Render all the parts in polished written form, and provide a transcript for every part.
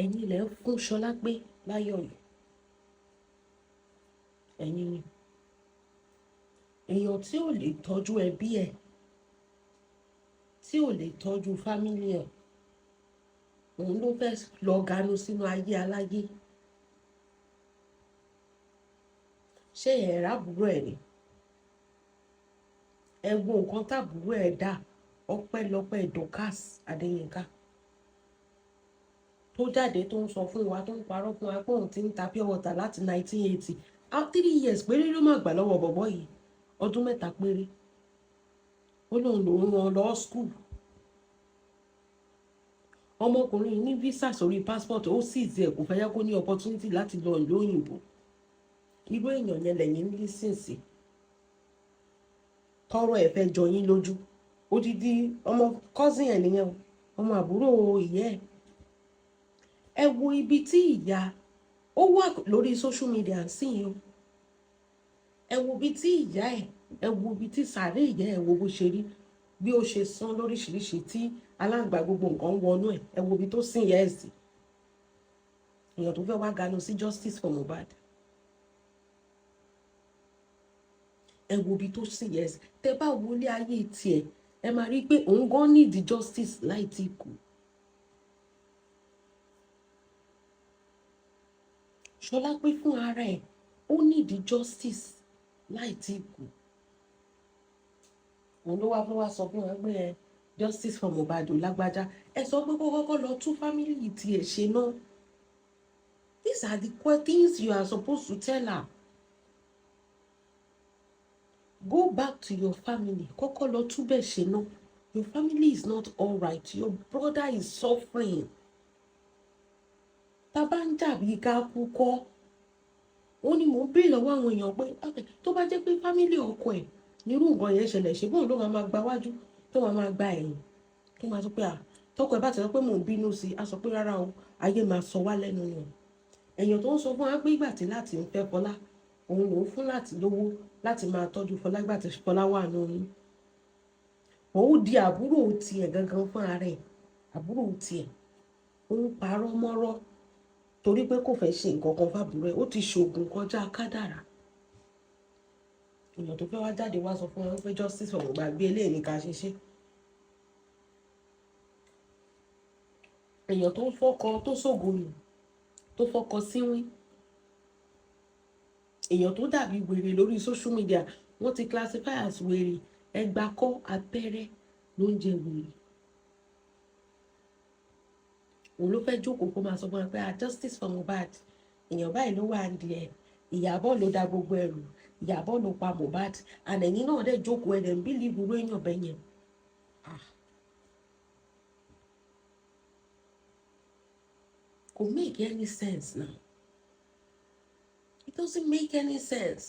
ẹ̀yin ilẹ̀ ń fún Ṣọlá gbé láyọ̀ yìí, ẹ̀yin ni èèyàn tí ò lè tọ́jú ẹbí ẹ̀, tí ò lè tọ́jú fámílì ẹ̀, òun ló fẹ́ lọ ganu sínú ayé aláyé. ṣé ẹ̀rá àbúrò ẹ̀ ni? ẹ wo nǹkan tábúrò ẹ̀ dá, ọpẹ́lọpẹ́ Dorcas Adéyínká tó jáde tó ń sọ fún wa, tó ń parọ́ fún wa pé òun ti ń ta pure water láti 1980. 3 years péré ló máa gbà lọ́wọ́ bọ̀bọ́ yìí, ọdún 3 péré. ó lóun lòun rán lọ school. ọmọkùnrin yìí ní visa sórí passport, ó sì zẹ̀ kò fẹ́ yẹ kó ní opportunity láti lọ ìlú òyìnbó. irú èèyàn yẹn lẹ́yìn ń lísìn sí, tọrọ ẹ̀ fẹ́ jọ yín lójú. odidi ọmọ cousin ẹ̀ nìyẹn, ọmọ àbúrò ìyá ẹ̀. ẹ wo ibi tí ìyá, ó wà lórí social media sí yìí o. ẹ wo ibi tí ìyá ẹ̀, ẹ wo ibi tí sàárè ìyá ẹ̀, wo bó ṣe rí, bí ó ṣe sán lóríṣiríṣi tí aláǹgbá gbogbo nǹkan wọnú ẹ̀. ẹ wo ibi tó sìn ìyá ẹ̀ sí. èèyàn tó fẹ́ wá ganu sí justice for Mohbad. ẹ wo ibi tó sìn ìyá ẹ̀ sí. tẹ bá wọlé ayé tiẹ̀, ẹ máa rí i pé òun gan need justice láì tí kú. Ṣọlá pé fún ara ẹ̀, ó need justice láì tí kú. òun ló wá fún wa sọ fún wa pé justice for Mohbad lágbájá. ẹ sọ pé kọ́kọ́ lọ tún family tiẹ̀ ṣe náà. These are the things you are supposed to tell her. Go back to your family. Kọ́kọ́ lọ túbẹ̀ ṣe náà. Your family is not all right. Your brother is suffering. Tábà ń jàbí ká kú kọ́. Ó ní mò ń béèrè lọ́wọ́ àwọn èèyàn pé tó bá jẹ́ pé family ọkọ ẹ̀ nírú nǹkan yẹn ṣẹlẹ̀, ṣe bóun ló máa gba wájú, tó máa gba ẹ̀yìn, tó máa sọ pé tọkọ ẹ̀ bá ti sọ pé mò ń bínú sí i, á sọ pé rárá o, ayé máa sọ wá lẹ́nu nù. èèyàn tó ń sọ fún wa pé ìgbà tí láti ń fẹ́ Fọlá, òun lòún fún láti lówó láti máa tọ́jú Fọlá ìgbà tí Fọlá wà ní oyún. òun di àbúrò tiẹ̀ gangan fún ara ẹ̀, àbúrò tiẹ̀. ó ń parọ́ mọ́rọ́ torí pé kò fẹ́ ṣe nǹkan kan fábùrò ẹ̀. ó ti ṣoògùn kọjá kádàrá. èèyàn tó fẹ́ wá jáde wá sọ fún wa pé justice for Mohbad bí eléyìí ní ká ṣe ṣe. èèyàn tó fọ́kọ tó ṣògùn nù, tó fọ́kọ síwín. èèyàn tó dàbí wèrè lórí social media, wọ́n ti classify as wèrè. ẹgbàkọ́ abẹ́rẹ́ ló ń jẹ wèrè. òun ló fẹ́ jókòó kó máa sọ fún wa pé justice for Mohbad, èèyàn báyìí ló wà ní ẹ̀, Ìyábọ̀ ló da gbogbo ẹrù, Ìyábọ̀ ló pa Mohbad, ànẹ̀yìn náà dẹ̀ jókòó ẹ̀ dẹ̀ ń bílíìbù irú èèyàn bẹ́ẹ̀ yẹn. Kò make any sense now. It doesn't make any sense.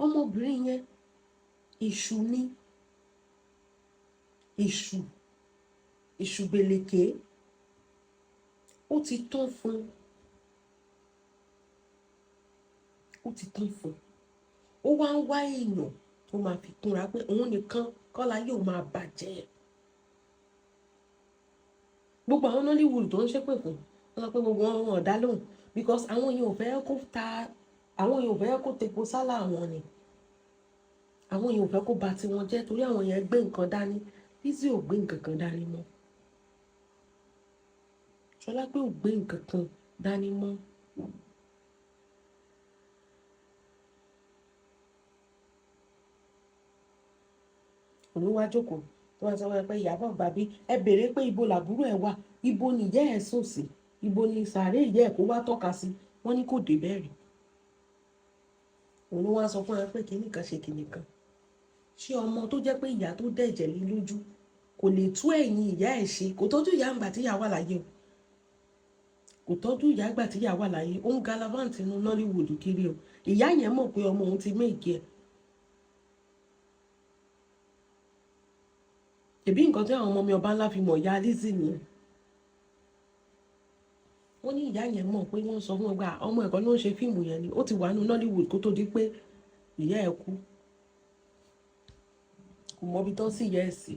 ọmọbìnrin yẹn èṣù ni, èṣù gbèlèké. ó ti tán fún, ó wá ń wá èèyàn tó máa fi kúnra pé òun nìkan kọ́lá yóò máa bàjẹ́. gbogbo àwọn Nollywood tó ń ṣépè fún wọn sọ pé gbogbo wọn ọ̀dá lóhùn because àwọn èèyàn ò fẹ́ kó tepo sálà àwọn ni. àwọn èèyàn ò fẹ́ kó bà tiwọn jẹ́ torí àwọn èèyàn gbé nǹkan dání. Lizzy ò gbé nǹkan kan dání mọ́. Ṣọlá pé ò gbé nǹkan kan dání mọ́. olúwa jókòó tó wá sọ pé Ìyábọ̀ gbàbí ẹ béèrè pé ibo làbúrò ẹ wà, ibo nìyá ẹ sùn sí, ibo ni sàárè ìyá ẹ kó wá tọ́ka sí. wọ́n ní kò dé bẹ́ẹ̀rì. òun ló wá sọ fún wa pé kinní kan ṣe kinní kan. ṣé ọmọ tó jẹ́ pé ìyá tó dẹ̀jẹ̀ lé lójú kò lè tú ẹ̀yìn ìyá ẹ̀ ṣe? kò tọ́jú ìyá àgbà tí ìyá wà láyé o. kò tọ́jú ìyá àgbà tí ìyá wà láyé. ó ń galavant nínú Nollywood kiri o. ìyá yẹn mọ̀ pé ọmọ òun ti méèkì ẹ̀. ṣèbí nǹkan tí àwọn ọmọ mi ọba ńlá fi mọ̀ ìyá Lizzy nìyẹn. wọ́n ní ìyá yẹn mọ̀ pé wọ́n sọ fún ọgbà ọmọ ẹ̀kọ́ ló ń ṣe fíìmù yẹn ni. ó ti wà nínú Nollywood kó tó di pé ìyá ẹ̀ kú. kò mọ ibi tán sí ìyá ẹ̀ sí.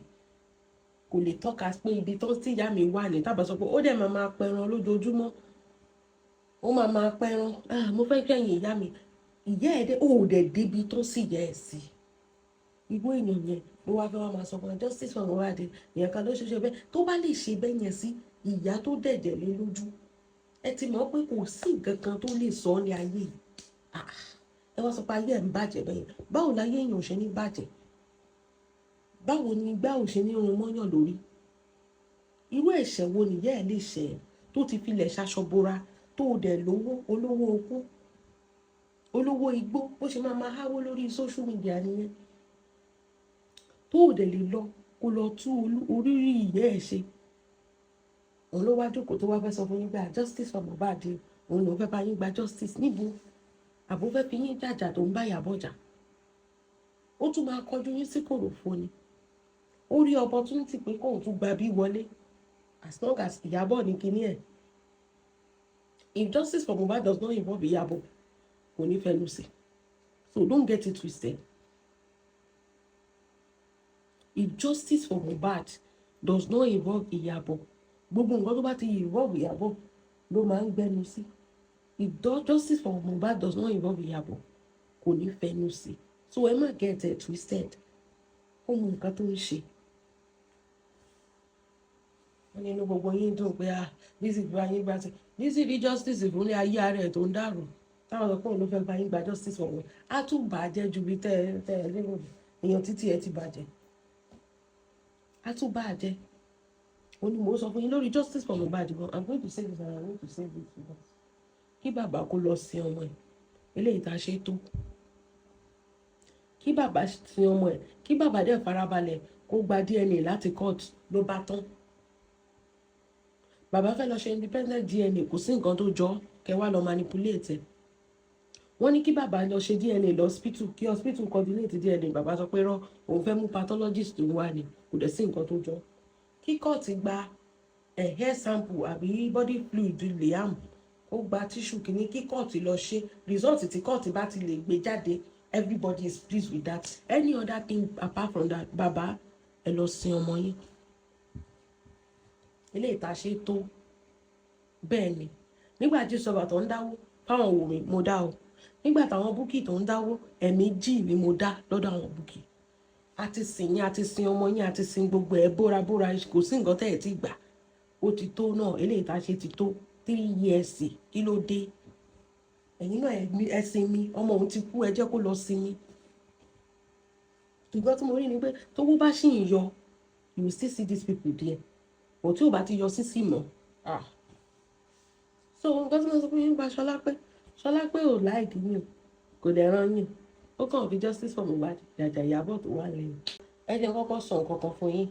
kò lè tọ́ka pé ibi tó tí ìyá mi wà ní tábà sọ pé ó dẹ̀ máa pẹran lójoojúmọ́, ó máa pẹran, mo fẹ́ kẹ́yìn ìyá mi, ìyá ẹ̀ dé ó dẹ̀ débi tó sì yẹ ẹ̀ sí. Irú èèyàn yẹn ló wá fẹ́ wá máa sọ fún justice for Mohbad, èèyàn kan ló ṣe bẹ́ẹ̀, tó bá lè ṣe bẹ́ẹ̀ yẹn sí ìyá tó dẹ̀jẹ̀ lé lójú, ẹ ti mọ̀ pé kò sí nǹkan kan tó lè sọ ní ayé yìí. Ẹ wá sọ pé ayé ẹ̀ ń bàjẹ́ bẹ́ẹ̀ yẹn, báwo láyé èèyàn ò ṣe ní bàjẹ́? Báwo ni igbá ò ṣe ní run mọ́yàn lórí? Irú ẹ̀ṣẹ̀ wo nìyá ẹ̀ lè ṣẹ̀ tó ti filẹ̀ ṣaṣọbora, tó dẹ̀ lówó, olówó okú, olówó igbó, bó ṣe máa háwó lórí social media nìyẹn, tó dẹ̀ lè lọ kó lọ tú oríire ìyá ẹ̀ ṣe. Òun ló wá jókòó tó wá fẹ́ sọ fún yín pé justice for Mohbad, òun ló fẹ́ bá yín gba justice níbo? Àbó fẹ́ fi yín jàjà tó ń bá Iyabo jà? Ó tún máa kọjú yín sí kòròfo ni. Ó rí opportunity pé kóun tún gba bí wọlé, as long as Iyabo ní kíní ẹ̀. If justice for Mohbad does not involve Iyabo, kò ní fẹ́ lù sí. So don't get it twisted. If justice for Mohbad does not involve Iyabo, gbogbo nǹkan tó bá ti involve Iyabo ló máa ń gbẹnu sí. If justice for Mohbad does not involve Iyabo, kò ní fẹnu sí. So ẹ má get it twisted. Ó mọ nǹkan tó ń ṣe. Wọ́n nínú gbogbo yín dùn pé Lizzy gba yín gbà tí Lizzy rí justice fún ní ayé ara ẹ̀ tó ń dàrú. Táwọn sọ pé òun ló fẹ́ gba yín gba justice for wọn. Á tún bàjẹ́ ju bí tẹ́ ẹ lérò. Èèyàn títí ẹ ti bàjẹ́. Á tún bàjẹ́. Ó ní mo sọ fún yín lórí justice for Mohbad gan. I'm going to say this and I'm going to say this to you. Kí bàbá kó lọ sin ọmọ ẹ̀, eléyìí tá a ṣe tó. Kí bàbá sin ọmọ ẹ̀, kí bàbá dẹ̀ farabalẹ̀ kó gba DNA láti court ló bá tán. Bàbá fẹ́ lọ ṣe independent DNA, kò sí nǹkan tó jọ, kẹ́ wá lọ manipulate ẹ̀. Wọ́n ní kí bàbá lọ ṣe DNA lọ hospital, kí hospital coordinate DNA. Bàbá sọ pé rán, òun fẹ́ mú pathologist tó wá ni, kò dẹ̀ sí nǹkan tó jọ. Kí court gba hair sample àbí body fluid Liam, ó gba tissue kìíní, kí court lọ ṣe result tí court bá ti lè gbé jáde, everybody is pleased with that. Any other thing apart from that, bàbá ẹ lọ sin ọmọ yín. Ilé ìta ṣe tó bẹ́ẹ̀ ni. Nígbà tí sọ̀bà tó ń dáwó fáwọn Wùmí, mo dá o. Nígbà táwọn Búkì tó ń dáwó, ẹ̀ẹ̀mejì ni mo dá lọ́dọ̀ àwọn Búkì. A ti sìn yín, a ti sin ọmọ yín, a ti sin gbogbo ẹ̀ bóra, kò sí nǹkan tẹ́ ẹ̀ ti gbà. Ó ti tó náà, ilé ìta ṣe ti tó 3 years, kí ló dé? Ẹ̀yin náà ẹ sinmi, ọmọ òun ti kú, ẹ jẹ́ kó lọ sinmi. Ìgbà tí mo rí ni pé tówó bá ṣì ń yọ, you will still see these people there. But tí ò bá ti yọ sí mọ́. So nǹkan tí mo sọ fún yín gba Ṣọlá pé ò láìkí yín, kò dẹ̀ rán yín. Ó kàn fi justice for Mohbad jàjà Iyabo tó wà lẹ́yìn. Ẹ jẹ́ kọ́kọ́ sọ nǹkan kan fún yín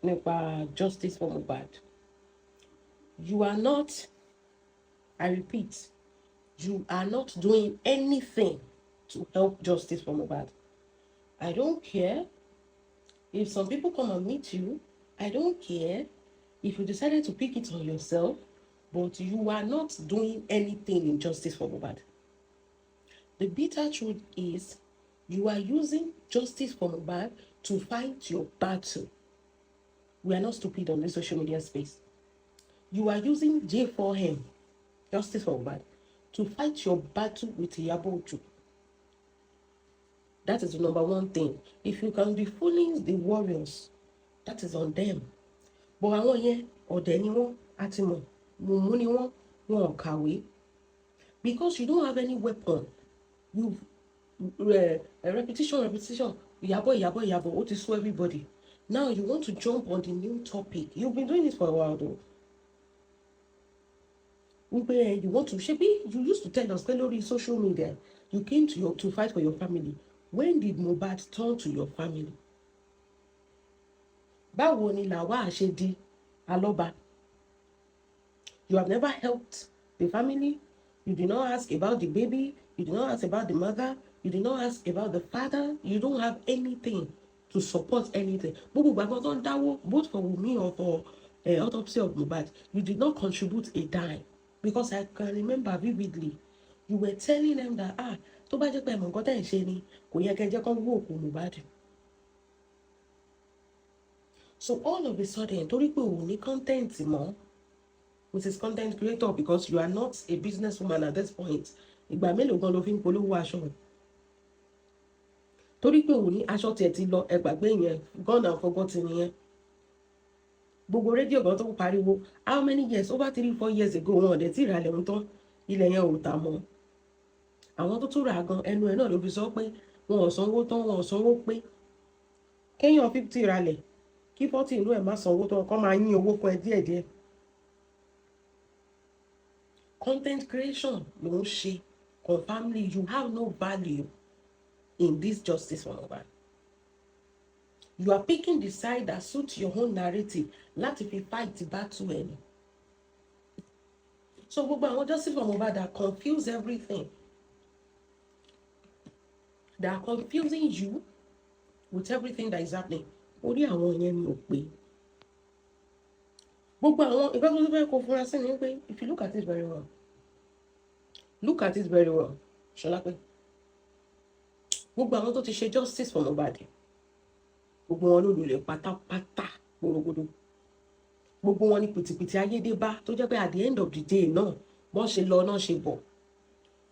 nípa justice for Mohbad. You are not, I repeat, you are not doing anything to help justice for Mohbad. I don't care if some people come and meet you. I don't care if you decided to pick it on yourself, but you are not doing anything in justice for Mohbad. The bitter truth is, you are using justice for Mohbad to fight your battle. We are not stupid on this social media space. You are using J4M, justice for Mohbad, to fight your battle with Iyabo. That is the number one thing. If you can be fooling the warriors, that is on them. But àwọn yẹn ọ̀dẹ̀ ni wọ́n, àti mọ̀, mùmú ni wọ́n ò kàwé. Because you don't have any weapon. You've repetition, Iyabo, ó ti sú everybody. Now you want to jump on the new topic. You've been doing this for a while though. You want to, Shebi, you used to tell us lórí social media, you came to fight for your family. When did Mohbad turn to your family? Báwo ni làwa ṣe di alọ́ba? You have never helped the family. You did not ask about the baby. You did not ask about the mother. You did not ask about the father. You don't have anything to support anything. Both for Wunmi or for autopsy of Mohbad, you did not contribute a dime. Because I can remember vividly, you were telling them that, tó bá jẹ́ pé ẹ̀mọ̀ nǹkan tẹ́ ẹ̀ ṣe ni, kò yẹ kẹ́ jẹ́ kó wó òkú Mohbad. So all of a sudden torí pé o ní content mọ́, Mrs. Content Creator, because you are not a businesswoman at this point, ìgbà mélòó gan ló fi ń polówó aṣọ? Torí pé o ní aṣọ tiẹ̀ ti lọ, ẹ gbàgbé yẹn, gone and forgotten nìyẹn. Gbogbo rédíò gan tó ń pariwo how many years, over 3-4 years ago, wọn ò dẹ̀ tí ìrànlẹ̀ ń tán, ilẹ̀ yẹn ò tà mọ́. Àwọn tó tún rà gan ẹnu ẹ̀ náà ló fi sọ pé wọn ò sanwó tán, wọn ò sanwó pé. Kéèyàn 50 ralẹ̀ kí 40 inú ẹ̀ má sanwó tán, kán máa yín owó fún ẹ díẹ̀díẹ̀. Content creation ló ń ṣe. Confirmly, you have no value in this justice for Mohbad. You are picking the side that suits your own narrative láti fi fight the battle ẹni. So gbogbo àwọn justice for Mohbad that confuse everything. They are confusing you with everything that is happening. Orí àwọn yẹn ni ò pé. Gbogbo àwọn ìgbà tó fẹ́ kó fura sí ni pé if you look at it very well, Ṣọlá pé gbogbo àwọn tó ti ṣe justice for Mohbad, gbogbo wọn ló lulẹ̀ pátápátá gbòrògbòdò. Gbogbo wọn ní pìtìpìtì ayédébá tó jẹ́ pé at the end of the day náà wọ́n ṣe lọ náà ṣe bọ̀.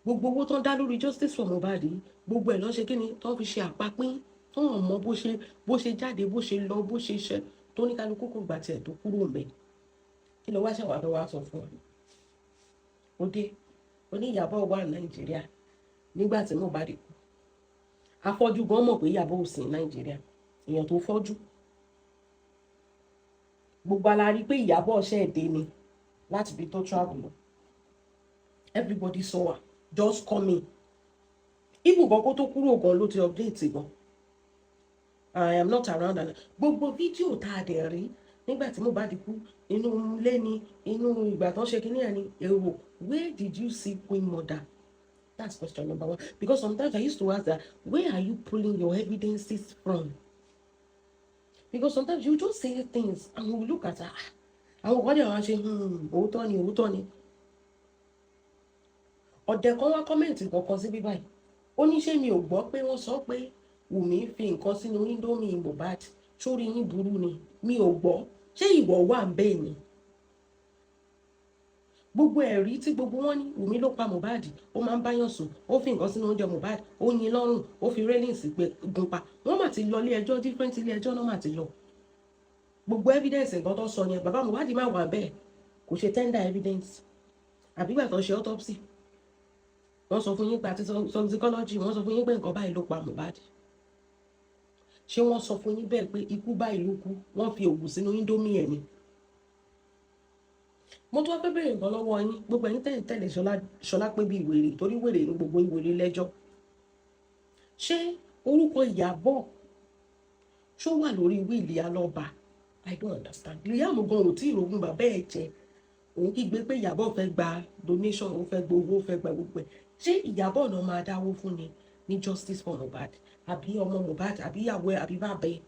Gbogbo owó tó ń dá lórí justice for Mohbad, gbogbo ẹ̀ lọ́ ṣe kí ni tó fi ṣe àpapín tó hàn mọ́ bó ṣe jáde, bó ṣe lọ, bó ṣe ṣe tó ní kálukú kò gbà tiẹ̀ tó kúrò mẹ́. Kí ló wá ṣàwà tó wá sọ fún ọ? Ó dé oní Iyabo wà ní Nàìjíríà nígbà tí Mohbad kú. Afọ́jú gan mọ̀ pé Iyabo ò sí ní Nàìjíríà, èèyàn tó fọ́jú. Gbogbo ala rí pé Iyabo ṣe èdè ni láti bí tó travel lọ. Everybody saw her just coming. Even gan kó tó kúrò gan ló ti update gan. I am not around. Gbogbo fídíò tá a dẹ̀ rí nígbà tí Mohbad kú, inú ilé ni, inú ìgbà tán ṣe kíní ẹ̀ ni, èrò, where did you see Queen Mother? That's question number one. Because sometimes I used to ask that, where are you pulling your evidences from? Because sometimes you just say things and we look at her. Àwọn kan dẹ̀ wá ṣe òótọ́ ni. Ọ̀dẹ̀ kan wá kọ́mẹ̀ntì kankan sí bíbáyìí. Ó ní ṣé mi ò gbọ́ pé wọ́n sọ pé Wùmí fi nǹkan sínú Indomie Mohbad, sórí yín burú ni. Mi ò gbọ́. Ṣé ìwọ wà ń bẹ́ẹ̀ ni? Gbogbo ẹ̀rí tí gbogbo wọn ní Wùmí ló pa Mohbad, ó máa ń báyàn sùn, ó fi nǹkan sínú oúnjẹ Mohbad, ó yin lọ́rùn, ó fi rélìnsì gun pa. Wọ́n mà ti lọ ilé ẹjọ́, different ilé ẹjọ́ náà mà ti lọ. Gbogbo evidence nǹkan tó sọ yẹn, bàbá Mohbad máa wà bẹ́ẹ̀, kò ṣe tender evidence. Àbígbà tó ṣe autopsy, wọ́n sọ fún yín pé àti toxicology, wọ́n sọ fún yín pé nǹkan báyìí ló pa Mohbad. Ṣé wọ́n sọ fún yín bẹ́ẹ̀ pé ikú báyìí ló kú, wọ́n fi òògùn sínú Indomie ẹ̀ ni? Mo tún wá fẹ́ bẹ̀rẹ̀ nǹkan lọ́wọ́ yín, gbogbo ẹ̀yin tẹ̀lé Ṣọlá pé bí ìwèrè, torí wèrè ní gbogbo ìwèrè lẹ́jọ́. Ṣé orúkọ Iyabo ṣó wà lórí wíìlì Alọ́ba? I don't understand. Liam gan ò tí ìrògùn bàbá ẹ̀ jẹ. Òun kígbe pé Iyabo fẹ́ gba donation, ó fẹ́ gbowó, ó fẹ́ gba gbogbo ẹ̀. Ṣé Iyabo náà máa dáwó fún ni ní justice for Mohbad? Àbí ọmọ Mohbad, àbí ìyàwó ẹ̀, àbí bàbá ẹ̀?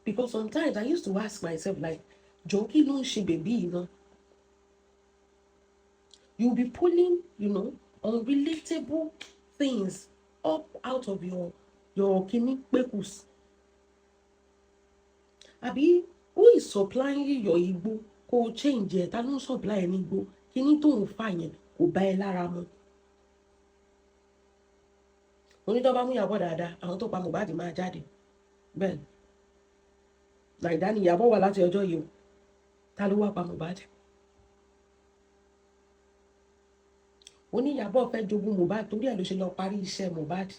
Because sometimes I used to ask myself like, jọ kí ló ń ṣe bèbí yìí náà? You'll be pulling, unrelatable things up out of your kini pekus. Àbí who is supplying your igbo kó change ẹ̀? Ta ló ń supply ní igbo? Kíní tó ń fà yẹn kò bá ẹ lára mu. Onítọ́ bá mú Iyabo dáadáa, àwọn tó pa Mohbad máa jáde. Bẹ́ẹ̀ Nàìjíríà ni Iyabo wà láti ọjọ́ yìí o. Ta ló wá pa Mohbad? Ó ní Iyabo fẹ́ jogún Mohbad torí ẹ̀ ló ṣe lọ parí iṣẹ́ Mohbad.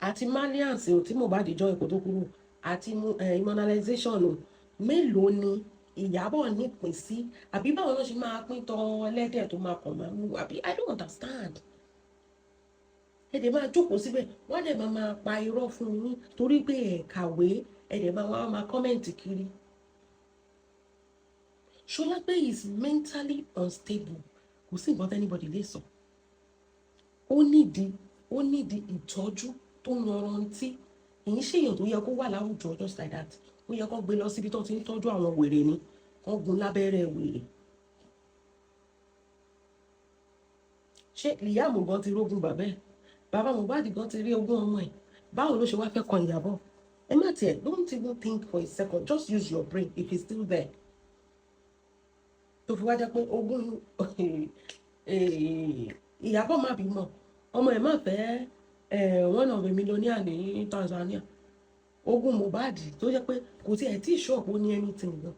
Àti malians tí Mohbad jọ ipò tó kúrò, àti immunization mélòó ni Iyabo nípìn sí? Àbí báwo ló ṣe máa pín tán ẹlẹ́dẹ̀ tó máa kàn máa mú? Àbí I don't understand. Ẹ̀dẹ̀ máa jókòó síbẹ̀, wọ́n dẹ̀ máa pa irọ́ fún yín torí pé ẹ̀ kàwé, ẹ̀dẹ̀ máa kọ́mẹ̀ntì kiri. Ṣọlá pé is mentally unstable. Kò sí nǹkan anybody lè sọ. Ó nídìí ìtọ́jú tó yanrantí. Èyí ṣèyàn tó yẹ kó wà láwùjọ just like that. Ó yẹ kó gbé lọ síbi tó ti ń tọ́jú àwọn wèrè ni. Wọ́n gun lábẹ́rẹ́ wèrè. Ṣé Liam gan ti rógun bàbá ẹ̀? bàbá Mohbad gan ti rí ogún ọmọ ẹ̀, báwo ló ṣe wá fẹ́ kan Ìyábọ̀? Ẹ má tiẹ̀, don't even think for a second, just use your brain if it's still there. Tó fi wá jẹ́ pé ogún Ìyábọ̀ má bímọ, ọmọ ẹ̀ má fẹ́ one of a millionaire ní Tanzania. Ogún Mohbad tó jẹ́ pé kò tiẹ̀ tí ṣọ́ọ̀bù ní anything gan.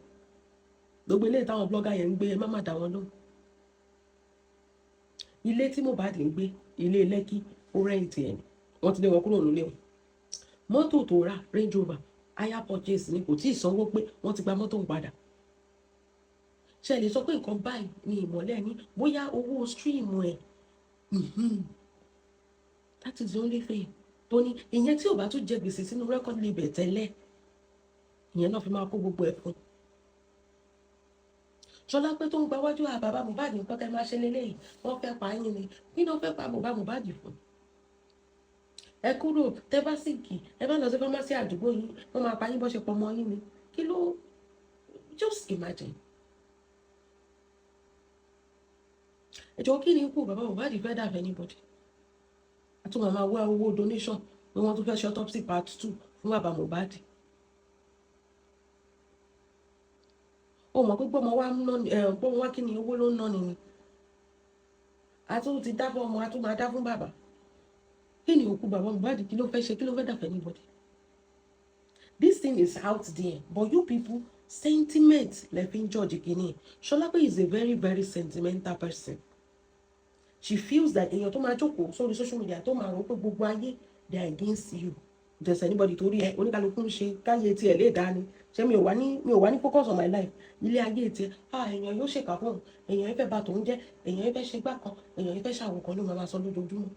Gbogbo ilé táwọn blogger yẹn ń gbé, ẹ má dá wọn lóhùn. Ilé tí Mohbad ń gbé, ilé Lẹ́kì, ó rẹ́ǹtì ẹ̀ ni, wọ́n ti lé wọn kúrò nílé wọn. Mọ́tò tó rà, Range Rover, hire purchase ni, kò tí ì sanwó pé wọ́n ti gba mọ́tò ń padà. Ṣé lè sọ pé nǹkan báyìí ni ìmọ̀lẹ́ ní bóyá owó stream ẹ̀? That is the only thing. Tó ní ìyẹn tí ò bá tún jẹ gbèsè sínú record label tẹ́lẹ̀, ìyẹn náà fi máa kó gbogbo ẹ̀ fún. Ṣọlá pé tó ń gba wájú bàbá Mohbad nǹkan tẹ́ máa ṣe lélẹ́yìí, wọ́n fẹ́ pa yín ni, kí ni wọ́n fẹ́ pa bàbá Mohbad fún? Ẹ kúrò, tẹ́ bá síkì, ẹ bá lọ sí pharmacy àdúgbò yín, wọ́n máa pa yín bó ṣe pọ̀ mọ́ yín ni. Kí ló? Just imagine. Ẹjọ́ kí ni ikú bàbá Mohbad fẹ́ dà fẹ́ anybody? A tún máa wá owó donation pé wọ́n tún fẹ́ ṣe autopsy part 2 fún bàbá Mohbad. Ó mọ̀ pé gbọ́mọ wá kí ni owó ló ń ná ni. A tún ti dá fún ọmọ, a tún máa dá fún bàbá. Kí ni òkú bàbá Mohbad kí ló fẹ́ ṣe, kí ló fẹ́ dà fẹ́ anybody? This thing is out there, but you people, sentiment lẹ fi ń judge kìíní. Ṣọlá pé is a very very sentimental person. She feels that èèyàn tó máa jókòó sórí social media tó máa rò pé gbogbo ayé they are against you. There's anybody tó rí ẹ, oníkálukú ń ṣe káyé tiẹ̀ lè dá ni. Ṣé mi ò wá ní focus on my life? Ilé ayé tiẹ̀, èèyàn yóò ṣèkà fún òun, èèyàn fẹ́ bà tòun jẹ́, èèyàn fẹ́ ṣe gbá kan, èèyàn fẹ́ ṣàwọn kan ló máa sọ lójoojúmọ́.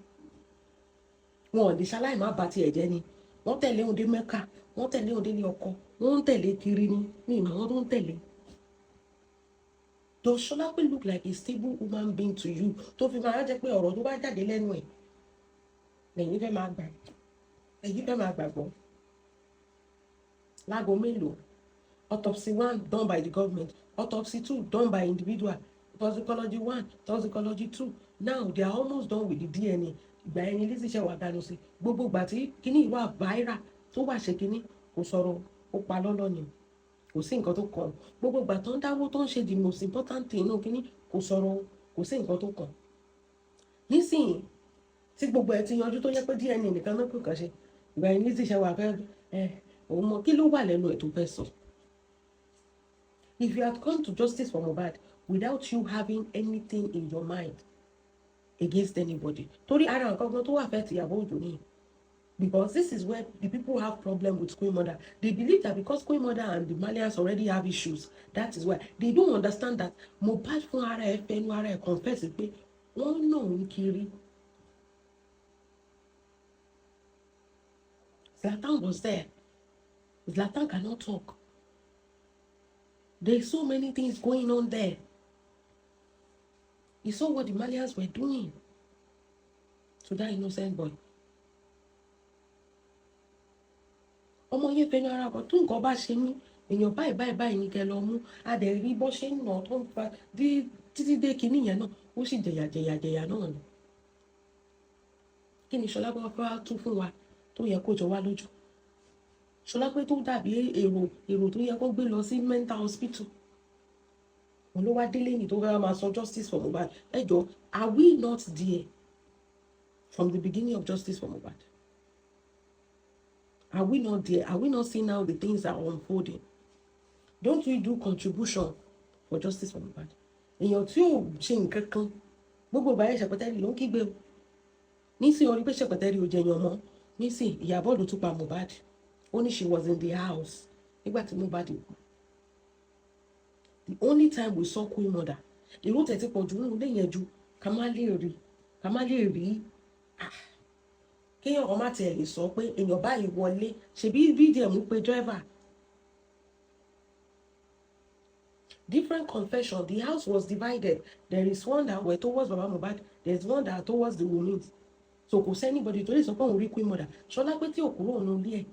Wọn ò lè ṣaláì má bà tiẹ̀ jẹ́ ni. Wọ́n tẹ̀lé òun dé Mẹ́kà, wọ́n tẹ̀lé òun dé ilé ọkọ, wọ́n ń tẹ̀lé kiri ni, ní ìmọ̀ wọn tó ń tẹ̀lé. Does Ṣọlápé look like a stable human being to you? Tó fi máa jẹ́ pé ọ̀rọ̀ tó bá jáde lẹ́nu ẹ̀ lẹ́yìn fẹ́ máa gbàgbọ́. Láago mélòó? Autopsy 1 done by the government, autopsy 2 done by individual, toxicology 1, toxicology 2. Now they are almost done with the DNA. Ìgbà ẹni Lizzy ṣe wà dànù sí. Gbogbo ìgbà tí kíní ìwà viral tó wà ṣe kíní kò sọ̀rọ̀, ó pa lọ́lọ́ ni. Kò sí nǹkan tó kàn. Gbogbo ìgbà tó ń dáwó tó ń ṣe the most important thing inú kíní kò sọ̀rọ̀, kò sí nǹkan tó kàn. Nísìnyí tí gbogbo ẹ̀ ti yanjú tó yẹ pé DNA nìkan náà kò kàn ṣe. Ìgbà ẹni Lizzy ṣe wà fẹ́ òun mọ kí ló wà lẹ́nu ẹ̀ tó fẹ́ sọ. If you had come to justice for Mohbad without you having anything in your mind against anybody, torí ara nǹkan kan tó wà fẹ́ ti Iyabo Ojo ni. Because this is where the people have problem with Queen Mother. They believe that because Queen Mother and the Malians already have issues, that is why they don't understand that Mohbad fún ara ẹ̀ fẹ́nu ara ẹ̀ confess pé wọ́n náà ń kiri. Zlatan was there. Zlatan cannot talk. There's so many things going on there. You saw what the Malians were doing to that innocent boy. Ọmọ yẹn fẹ́nu ara kan tó nǹkan bá ṣe mí, èèyàn báyìí ní kẹ́ lọ mú, a dẹ̀ rí bọ́ ṣe ń nà tó ń fa títí dé kinní yẹn náà, ó sì jẹ̀yà náà ni. Kí ni Ṣọlá bá fẹ́ tún fún wa tó yẹ kó jọ wá lójú? Ṣọlápé tó dàbí èrò tó yẹ kó gbé lọ sí mental hospital. Òun ló wá délé ní tó fẹ́ máa sọ justice for Mohbad. Ẹ jọ̀ọ́, are we not there from the beginning of justice for Mohbad? Are we not there? Are we not seeing how the things are unfolding? Don't we do contribution for justice for Mohbad? Èèyàn tí ò ṣe nǹkan kan, gbogbo báyìí Ṣẹ̀pẹ̀tẹ́rì ló ń kígbe o. Nísìnyí orí pé Ṣẹ̀pẹ̀tẹ́rì ò jẹyàn mọ́. Nísìnyí Ìyábọ̀ ló tún pa Mohbad. Only she was in the house. Nígbà tí Mohbad kú. The only time we saw Queen Mother, èrò tẹ̀tí pọ̀ jù nínú ilé yẹn ju ká má lè rí kéèyàn kan má tiẹ̀ lè sọ pé èèyàn báyìí wọlé ṣebí fídíò mú pé driver. Different confession. The house was divided. There is one that were towards Baba Mohbad. There is one that towards the Wunmi. So kò sẹ́nibody tó lè sọ pé òun rí Queen Mother. Ṣọlápé tí òkúrò òun ilé ẹ̀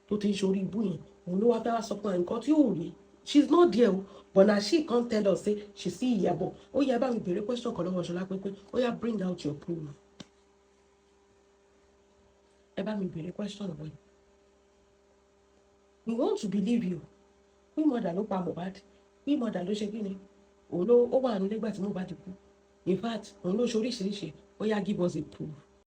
tó ti ń ṣorí ibú yẹn, òun ló wá fẹ́ wá sọ pé nǹkan tí ò rí. She's not there, but now she can't tell us say she see Iyabo. Ó yá bá mi béèrè question kan lọ́wọ́ Ṣọlápé pé ó yá bring out your proof. ẹ bá mi béèrè question lọ́wọ́ yìí. We want to believe you. Queen mother ló pa Mohbad. Queen mother ló ṣe kí ni? Òun ló ó wà nílé nígbà tí Mohbad kú. In fact, òun ló ṣe oríṣiríṣi. Ó yá give us a proof.